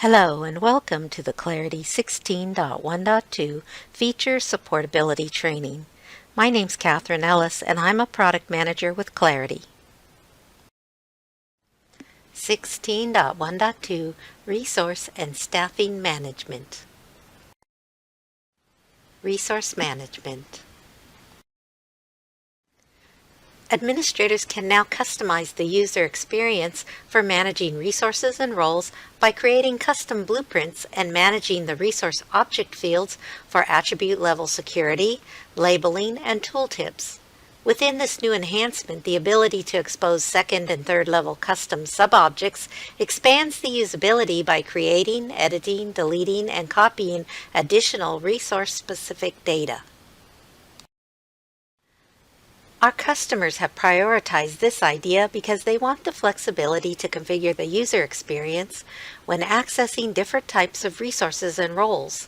Hello and welcome to the Clarity 16.1.2 Feature Supportability Training. My name's Catherine Ellis and I'm a Product Manager with Clarity. 16.1.2 Resource and Staffing Management. Resource Management. Administrators can now customize the user experience for managing resources and roles by creating custom blueprints and managing the resource object fields for attribute level security, labeling, and tooltips. Within this new enhancement, the ability to expose second and third level custom subobjects expands the usability by creating, editing, deleting, and copying additional resource-specific data. Our customers have prioritized this idea because they want the flexibility to configure the user experience when accessing different types of resources and roles.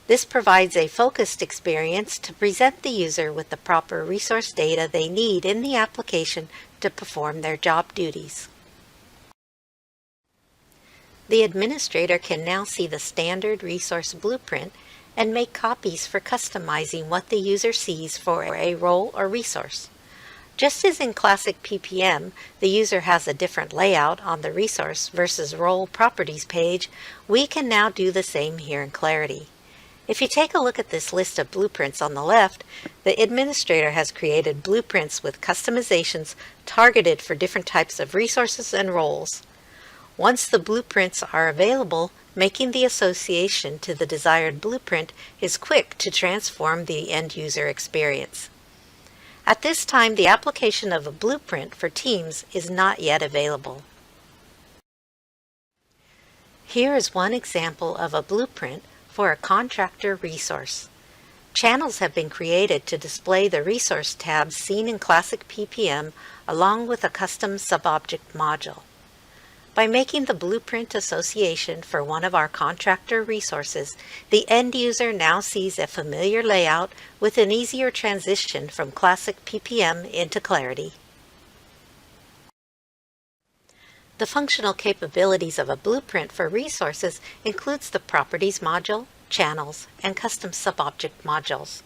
This provides a focused experience to present the user with the proper resource data they need in the application to perform their job duties. The administrator can now see the standard resource blueprint and make copies for customizing what the user sees for a role or resource. Just as in Classic PPM, the user has a different layout on the resource versus role properties page, we can now do the same here in Clarity. If you take a look at this list of blueprints on the left, the administrator has created blueprints with customizations targeted for different types of resources and roles. Once the blueprints are available, making the association to the desired blueprint is quick to transform the end-user experience. At this time, the application of a blueprint for Teams is not yet available. Here is one example of a blueprint for a contractor resource. Channels have been created to display the resource tabs seen in Classic PPM along with a custom subobject module. By making the blueprint association for one of our contractor resources, the end user now sees a familiar layout with an easier transition from Classic PPM into Clarity. The functional capabilities of a blueprint for resources includes the Properties module, Channels, and Custom Subobject modules.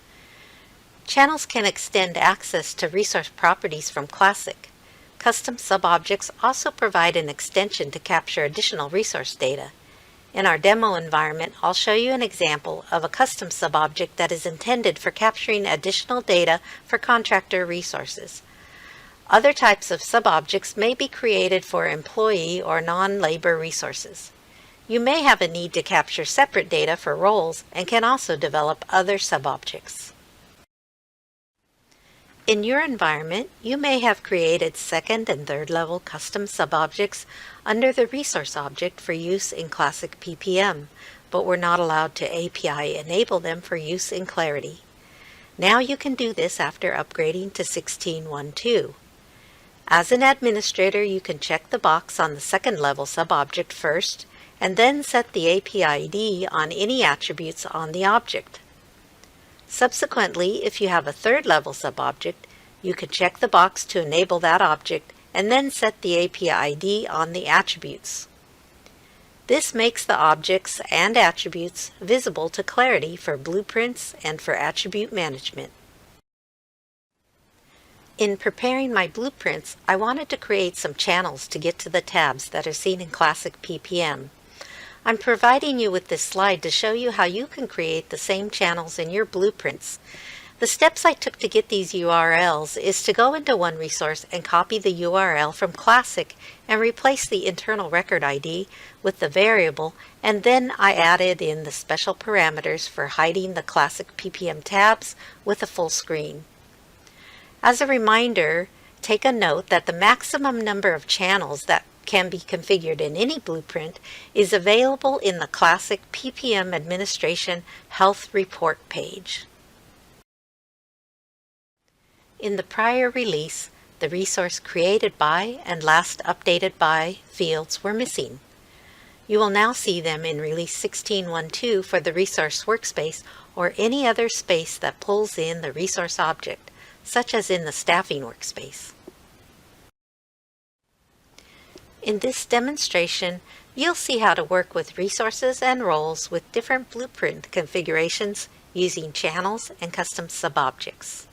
Channels can extend access to resource properties from Classic. Custom subobjects also provide an extension to capture additional resource data. In our demo environment, I'll show you an example of a custom subobject that is intended for capturing additional data for contractor resources. Other types of subobjects may be created for employee or non-labor resources. You may have a need to capture separate data for roles and can also develop other subobjects. In your environment, you may have created second and third level custom subobjects under the resource object for use in Classic PPM, but were not allowed to API enable them for use in Clarity. Now you can do this after upgrading to 16.1.2. As an administrator, you can check the box on the second level subobject first, and then set the API ID on any attributes on the object. Subsequently, if you have a third level subobject, you can check the box to enable that object and then set the API ID on the attributes. This makes the objects and attributes visible to Clarity for blueprints and for attribute management. In preparing my blueprints, I wanted to create some channels to get to the tabs that are seen in Classic PPM. I'm providing you with this slide to show you how you can create the same channels in your blueprints. The steps I took to get these URLs is to go into one resource and copy the URL from Classic and replace the internal record ID with the variable, and then I added in the special parameters for hiding the Classic PPM tabs with a full screen. As a reminder, take a note that the maximum number of channels that can be configured in any blueprint is available in the Classic PPM Administration Health Report page. In the prior release, the resource created by and last updated by fields were missing. You will now see them in Release 16.1.2 for the resource workspace or any other space that pulls in the resource object, such as in the staffing workspace. In this demonstration, you'll see how to work with resources and roles with different blueprint configurations using channels and custom subobjects.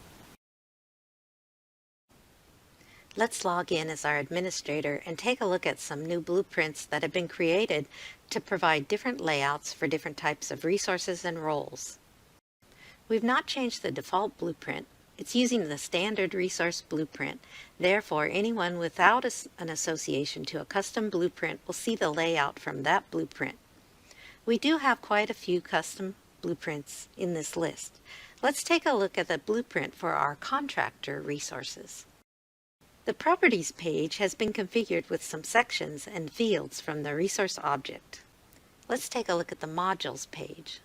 Let's log in as our administrator and take a look at some new blueprints that have been created to provide different layouts for different types of resources and roles. We've not changed the default blueprint. It's using the standard resource blueprint. Therefore, anyone without an association to a custom blueprint will see the layout from that blueprint. We do have quite a few custom blueprints in this list. Let's take a look at the blueprint for our contractor resources. The Properties page has been configured with some sections and fields from the resource object. Let's take a look at the Modules page.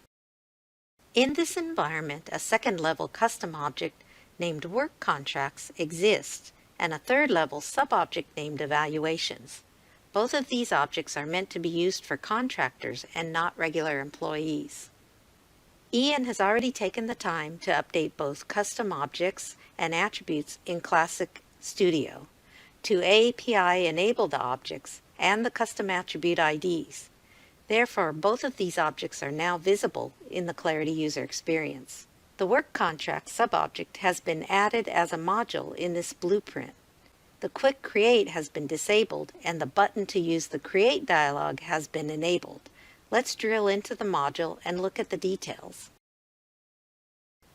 In this environment, a second-level custom object named Work Contracts exists, and a third-level subobject named Evaluations. Both of these objects are meant to be used for contractors and not regular employees. Ian has already taken the time to update both custom objects and attributes in Classic Studio to API-enable the objects and the custom attribute IDs. Therefore, both of these objects are now visible in the Clarity user experience. The Work Contract subobject has been added as a module in this blueprint. The Quick Create has been disabled and the button to use the Create dialog has been enabled. Let's drill into the module and look at the details.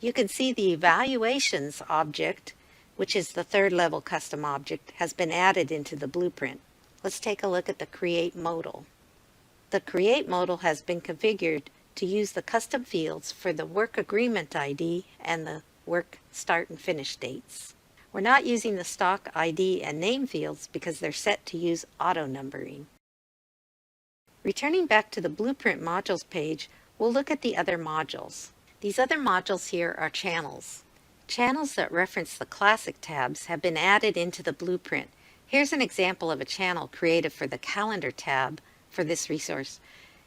You can see the Evaluations object, which is the third-level custom object, has been added into the blueprint. Let's take a look at the Create modal. The Create modal has been configured to use the custom fields for the Work Agreement ID and the Work Start and Finish dates. We're not using the stock ID and name fields because they're set to use auto-numbering. Returning back to the Blueprint Modules page, we'll look at the other modules. These other modules here are channels. Channels that reference the Classic tabs have been added into the blueprint. Here's an example of a channel created for the Calendar tab for this resource.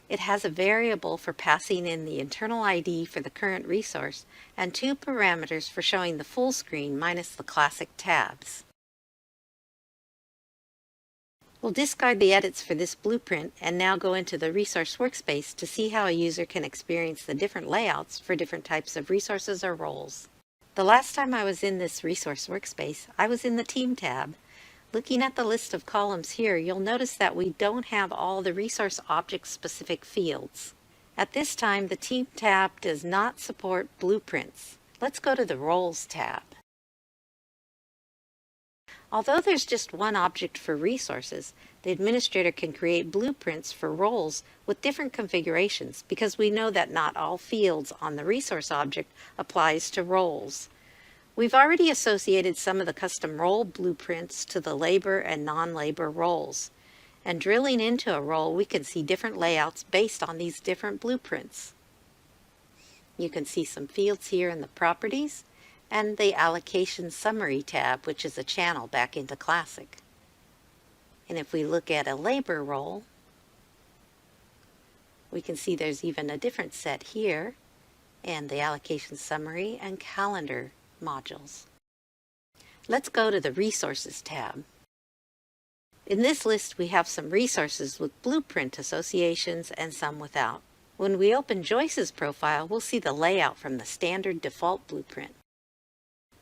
It has a variable for passing in the internal ID for the current resource and two parameters for showing the full screen minus the Classic tabs. We'll discard the edits for this blueprint and now go into the resource workspace to see how a user can experience the different layouts for different types of resources or roles. The last time I was in this resource workspace, I was in the Team tab. Looking at the list of columns here, you'll notice that we don't have all the resource object-specific fields. At this time, the Team tab does not support blueprints. Let's go to the Roles tab. Although there's just one object for resources, the administrator can create blueprints for roles with different configurations because we know that not all fields on the resource object applies to roles. We've already associated some of the custom role blueprints to the labor and non-labor roles. And drilling into a role, we can see different layouts based on these different blueprints. You can see some fields here in the Properties and the Allocation Summary tab, which is a channel back into Classic. And if we look at a labor role, we can see there's even a different set here, and the Allocation Summary and Calendar modules. Let's go to the Resources tab. In this list, we have some resources with blueprint associations and some without. When we open Joyce's profile, we'll see the layout from the standard default blueprint.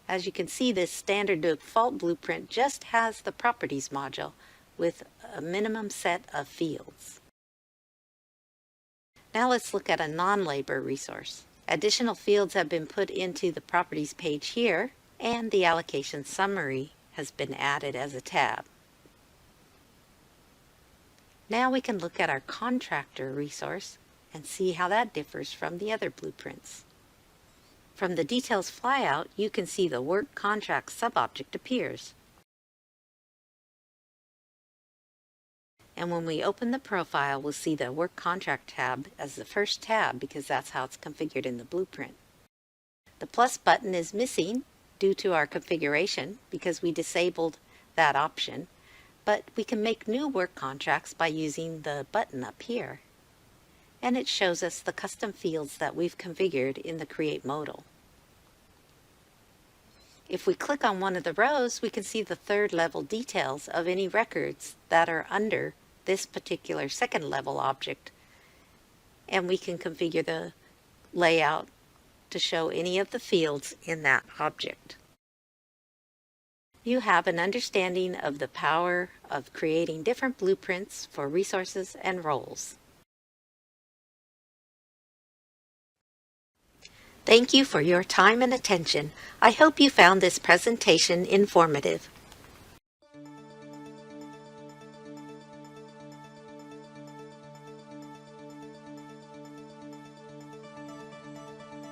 As you can see, this standard default blueprint just has the Properties module with a minimum set of fields. Now let's look at a non-labor resource. Additional fields have been put into the Properties page here, and the Allocation Summary has been added as a tab. Now we can look at our Contractor resource and see how that differs from the other blueprints. From the Details flyout, you can see the Work Contract subobject appears. And when we open the profile, we'll see the Work Contract tab as the first tab because that's how it's configured in the blueprint. The plus button is missing due to our configuration because we disabled that option, but we can make new work contracts by using the button up here. And it shows us the custom fields that we've configured in the Create modal. If we click on one of the rows, we can see the third level details of any records that are under this particular second level object. And we can configure the layout to show any of the fields in that object. You have an understanding of the power of creating different blueprints for resources and roles. Thank you for your time and attention. I hope you found this presentation informative.